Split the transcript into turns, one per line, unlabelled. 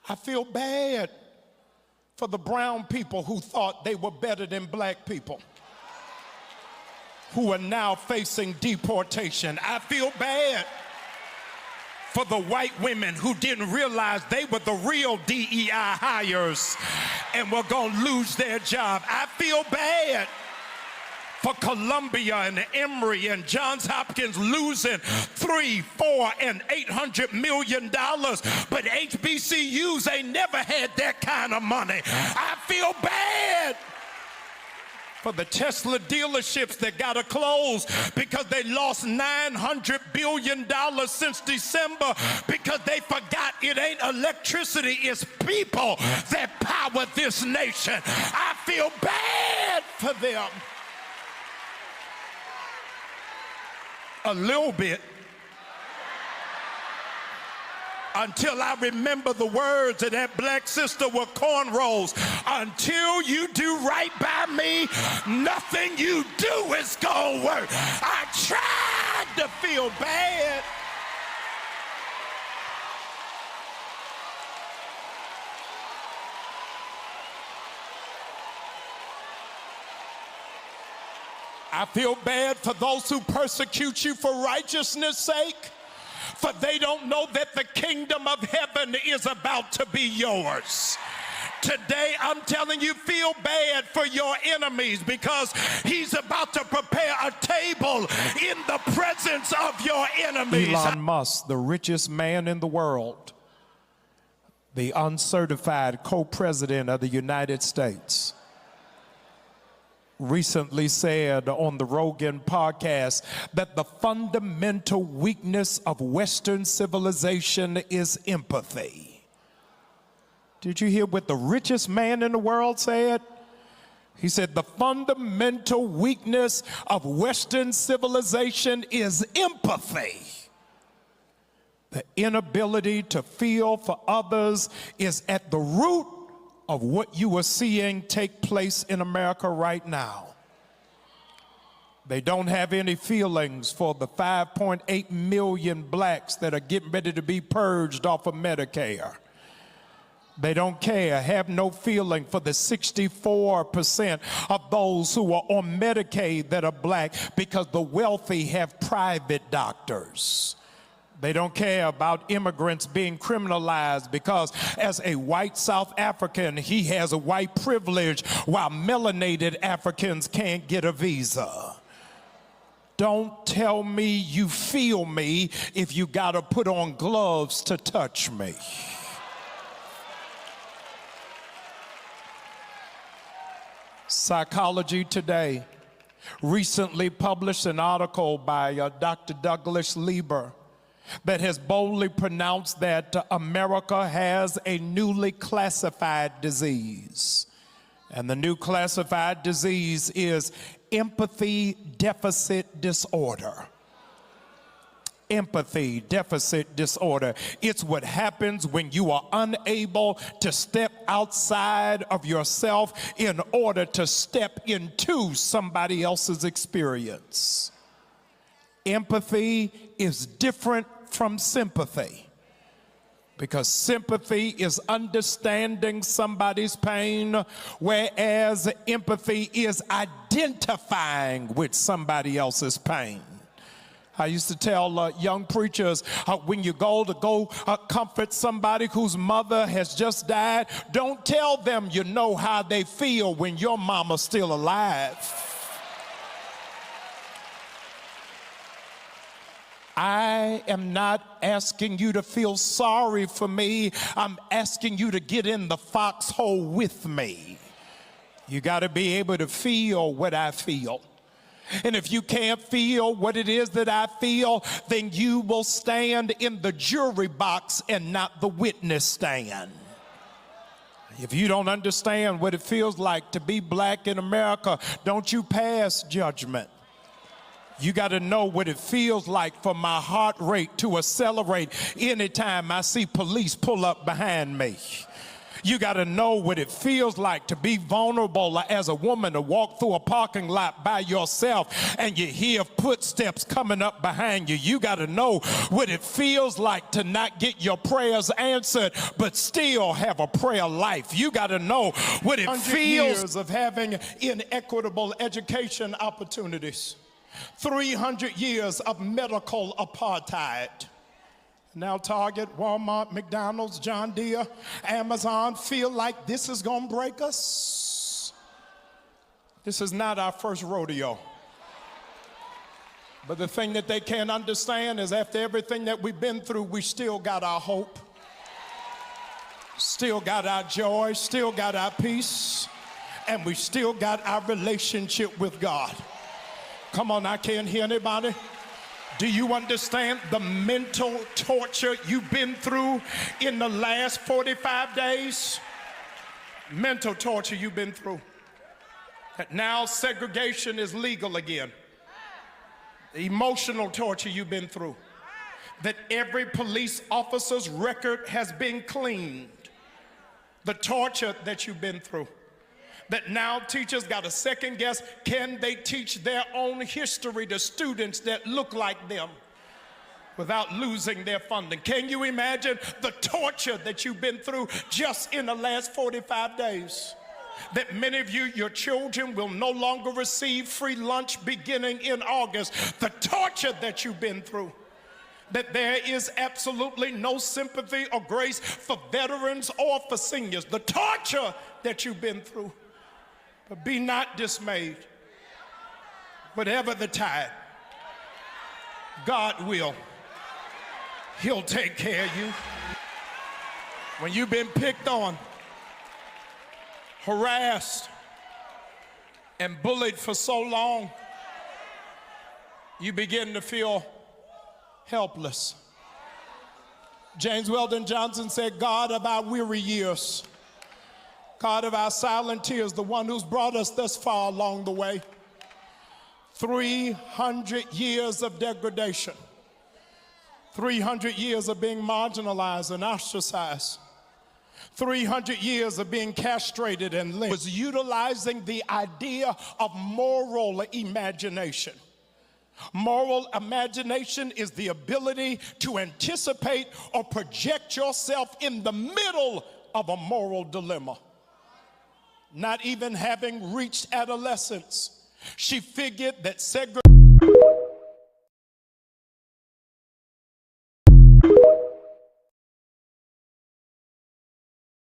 I feel bad for the brown people who thought they were better than black people, who are now facing deportation. I feel bad for the white women who didn't realize they were the real DEI hires and were gonna lose their job. I feel bad for Columbia and Emory and Johns Hopkins losing $300, $400, and $800 million, but HBCUs ain't never had that kind of money. I feel bad for the Tesla dealerships that gotta close because they lost $900 billion since December because they forgot it ain't electricity, it's people that power this nation. I feel bad for them. A little bit, until I remember the words of that black sister with cornrows. Until you do right by me, nothing you do is gonna work. I tried to feel bad. I feel bad for those who persecute you for righteousness' sake, for they don't know that the kingdom of heaven is about to be yours. Today, I'm telling you, feel bad for your enemies because he's about to prepare a table in the presence of your enemies.
Elon Musk, the richest man in the world, the uncertified co-president of the United States, recently said on the Rogan podcast that the fundamental weakness of Western civilization is empathy. Did you hear what the richest man in the world said? He said the fundamental weakness of Western civilization is empathy. The inability to feel for others is at the root of what you are seeing take place in America right now. They don't have any feelings for the 5.8 million blacks that are getting ready to be purged off of Medicare. They don't care, have no feeling for the 64% of those who are on Medicaid that are black because the wealthy have private doctors. They don't care about immigrants being criminalized because as a white South African, he has a white privilege while melanated Africans can't get a visa. Don't tell me you feel me if you gotta put on gloves to touch me. Psychology Today recently published an article by Dr. Douglas Lieber that has boldly pronounced that America has a newly classified disease. And the new classified disease is empathy deficit disorder. Empathy deficit disorder. It's what happens when you are unable to step outside of yourself in order to step into somebody else's experience. Empathy is different from sympathy, because sympathy is understanding somebody's pain, whereas empathy is identifying with somebody else's pain. I used to tell young preachers, when you go comfort somebody whose mother has just died, don't tell them you know how they feel when your mama's still alive. I am not asking you to feel sorry for me. I'm asking you to get in the foxhole with me. You got to be able to feel what I feel. And if you can't feel what it is that I feel, then you will stand in the jury box and not the witness stand. If you don't understand what it feels like to be black in America, don't you pass judgment. You got to know what it feels like for my heart rate to accelerate anytime I see police pull up behind me. You got to know what it feels like to be vulnerable as a woman, to walk through a parking lot by yourself and you hear footsteps coming up behind you. You got to know what it feels like to not get your prayers answered but still have a prayer life. You got to know what it feels years of having inequitable education opportunities. 300 years of medical apartheid. Now Target, Walmart, McDonald's, John Deere, Amazon feel like this is going to break us. This is not our first rodeo. But the thing that they can't understand is after everything that we've been through, we still got our hope, still got our joy, still got our peace, and we still got our relationship with God. Come on, I can't hear anybody. Do you understand the mental torture you've been through in the last 45 days? Mental torture you've been through. That now segregation is legal again. The emotional torture you've been through. That every police officer's record has been cleaned. The torture that you've been through. That now teachers got to second guess, can they teach their own history to students that look like them without losing their funding? Can you imagine the torture that you've been through just in the last 45 days? That many of you, your children will no longer receive free lunch beginning in August. The torture that you've been through. That there is absolutely no sympathy or grace for veterans or for seniors. The torture that you've been through. But be not dismayed. Whatever the tide, God will. He'll take care of you. When you've been picked on, harassed, and bullied for so long, you begin to feel helpless. James Weldon Johnson said, God of our weary years, God of our silent tears, the one who's brought us thus far along the way. 300 years of degradation. 300 years of being marginalized and ostracized. 300 years of being castrated and lynched. Was utilizing the idea of moral imagination. Moral imagination is the ability to anticipate or project yourself in the middle of a moral dilemma. Not even having reached adolescence, she figured that segregation